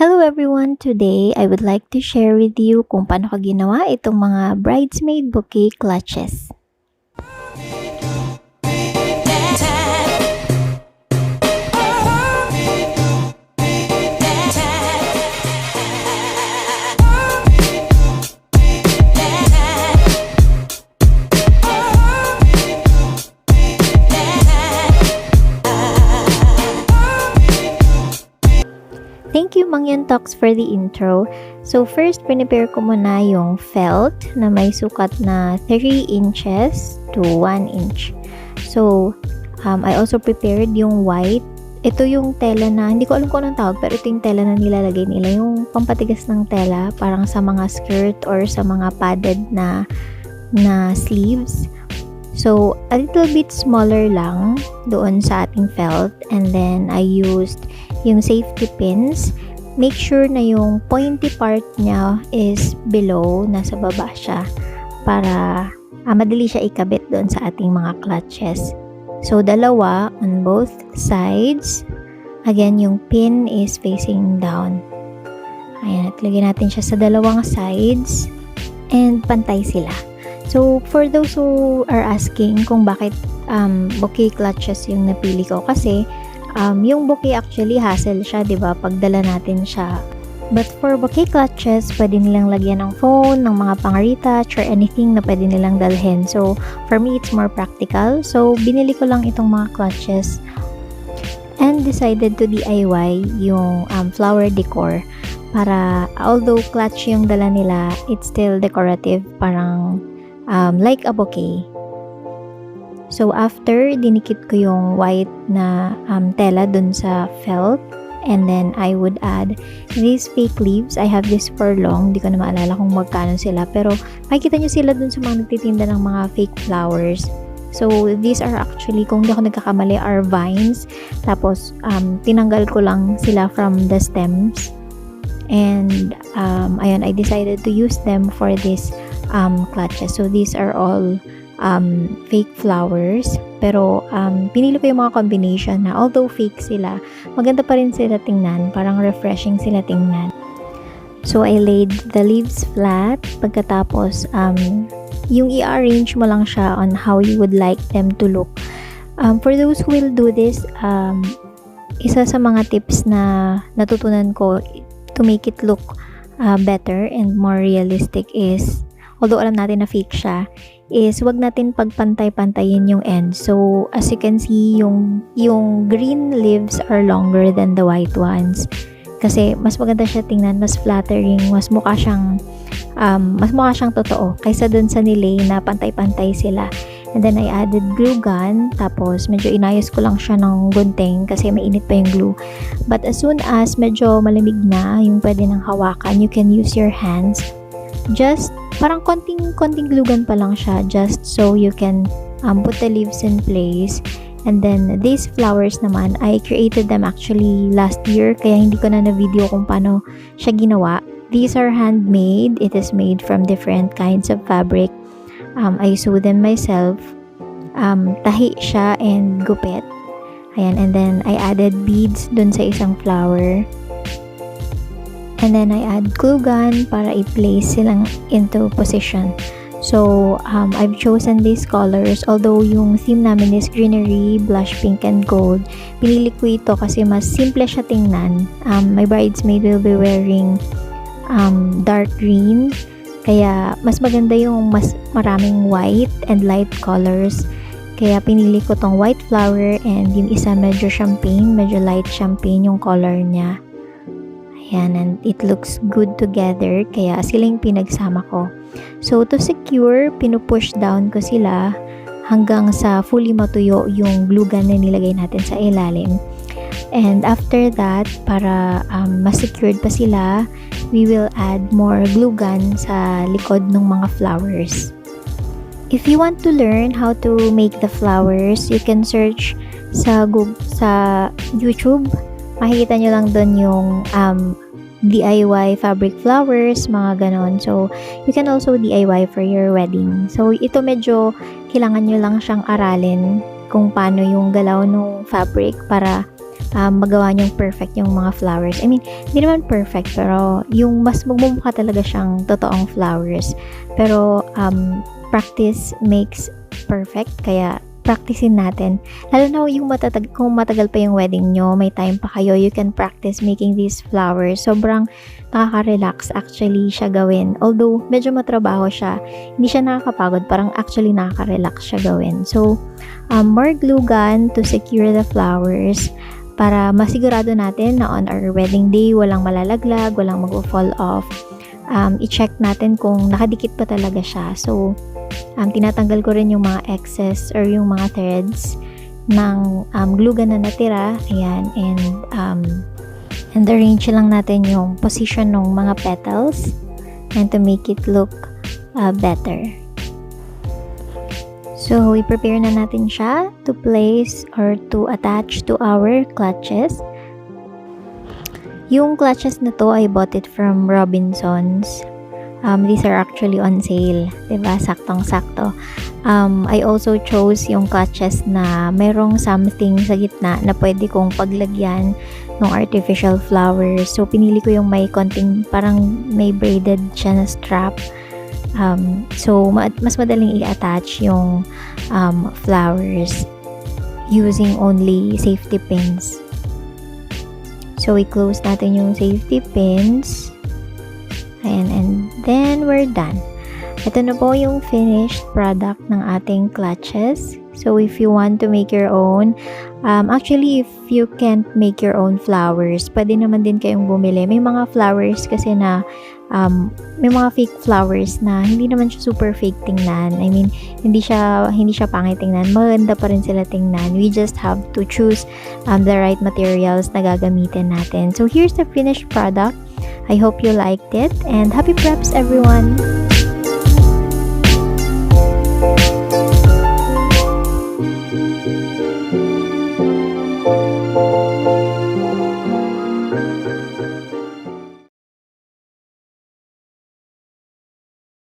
Hello everyone! Today, I would like to share with you kung paano ko ginawa itong mga bridesmaid bouquet clutches. Thank you Mangyan Talks for the intro. So first, prepare ko muna yung felt na may sukat na 3 inches to 1 inch. So, I also prepared yung white. Ito yung tela na, hindi ko alam kung anong tawag, pero ito yung tela na nilalagay nila. Yung pampatigas ng tela, parang sa mga skirt or sa mga padded na sleeves. So, a little bit smaller lang doon sa ating felt. And then, I used yung safety pins. Make sure na yung pointy part niya is below, nasa baba siya, para madali siya ikabit doon sa ating mga clutches. So, dalawa on both sides. Again, yung pin is facing down. Ayan, at lagyan natin siya sa dalawang sides and pantay sila. So, for those who are asking kung bakit bouquet clutches yung napili ko, kasi yung bouquet actually hassle siya, 'di ba? Pagdala natin siya. But for bouquet clutches, pwede nilang lagyan ng phone, ng mga pang-retouch or anything na pwede nilang dalhin. So, for me, it's more practical. So, binili ko lang itong mga clutches and decided to DIY yung flower decor para although clutch yung dala nila, it's still decorative, parang like a bouquet. So, after, dinikit ko yung white na tela dun sa felt. And then, I would add these fake leaves. I have this for long. Di ko na maalala kung magkano sila. Pero, makikita nyo sila dun sa mga nagtitinda ng mga fake flowers. So, these are actually, kung di ako nagkakamali, are vines. Tapos, tinanggal ko lang sila from the stems. And, ayun, I decided to use them for this clutches. So, these are all fake flowers, pero pinili ko yung mga combination na although fake sila, maganda pa rin sila tingnan, parang refreshing sila tingnan. So I laid the leaves flat, pagkatapos yung i-arrange mo lang siya on how you would like them to look. For those who will do this, isa sa mga tips na natutunan ko to make it look better and more realistic is, although alam natin na fake siya, is wag natin pagpantay-pantayin yung end. So, as you can see, yung green leaves are longer than the white ones. Kasi, mas maganda siya tingnan, mas flattering, mas mukha siyang totoo, kaysa dun sa nilay na pantay-pantay sila. And then, I added glue gun, tapos medyo inayos ko lang siya ng gunting kasi mainit pa yung glue. But as soon as medyo malamig na, yung pwede nang hawakan, you can use your hands. Just parang konting glue gun pa lang siya, just so you can put the leaves in place. And then these flowers naman, I created them actually last year, kaya hindi ko na video kung paano siya ginawa. These are handmade. It is made from different kinds of fabric. I sew them myself. Tahi siya and gupit. Ayan, and then I added beads dun sa isang flower. And then I add glue gun para i-place silang into position. So, I've chosen these colors. Although yung theme namin is greenery, blush pink, and gold, pinili ko ito kasi mas simple siya tingnan. My bridesmaid will be wearing dark green. Kaya, mas maganda yung mas maraming white and light colors. Kaya, pinili ko tong white flower and yung isa medyo champagne, medyo light champagne yung color niya. Ayan, and it looks good together, kaya sila yung pinagsama ko. So, to secure, pinupush down ko sila hanggang sa fully matuyo yung glue gun na nilagay natin sa ilalim. And after that, para mas secured pa sila, we will add more glue gun sa likod ng mga flowers. If you want to learn how to make the flowers, you can search sa YouTube. Makikita nyo lang doon yung DIY fabric flowers, mga ganon. So, you can also DIY for your wedding. So, ito medyo kailangan nyo lang siyang aralin kung paano yung galaw ng fabric para magawa niyong perfect yung mga flowers. I mean, hindi naman perfect, pero yung mas magmumukha talaga siyang totoong flowers. Pero practice makes perfect, kaya practicein natin. Lalo na yung kung matagal pa yung wedding nyo, may time pa kayo, you can practice making these flowers. Sobrang nakaka-relax actually siya gawin. Although, medyo matrabaho siya, hindi siya nakakapagod, parang actually nakaka-relax siya gawin. So, more glue gun to secure the flowers para masigurado natin na on our wedding day, walang malalaglag, walang mag-fall off. I-check natin kung nakadikit pa talaga siya. So, tinatanggal ko rin yung mga excess or yung mga threads ng glue gun na natira. Ayan, and arrange lang natin yung position ng mga petals and to make it look better. So, i-prepare na natin siya to place or to attach to our clutches. Yung clutches na to, I bought it from Robinsons. These are actually on sale, diba? Saktong-sakto. I also chose yung clutches na merong something sa gitna na pwede kong paglagyan ng artificial flowers. So, pinili ko yung may konting, parang may braided siya na strap. So, mas madaling i-attach yung flowers using only safety pins. So, i-close natin yung safety pins. Ayan, and then we're done. Ito na po yung finished product ng ating clutches. So, if you want to make your own, actually, if you can't make your own flowers, pwede naman din kayong bumili. May mga flowers kasi na, may mga fake flowers na hindi naman siya super fake tingnan. I mean, hindi siya pangit tingnan. Maganda pa rin sila tingnan. We just have to choose the right materials na gagamitin natin. So, here's the finished product. I hope you liked it, and happy preps everyone!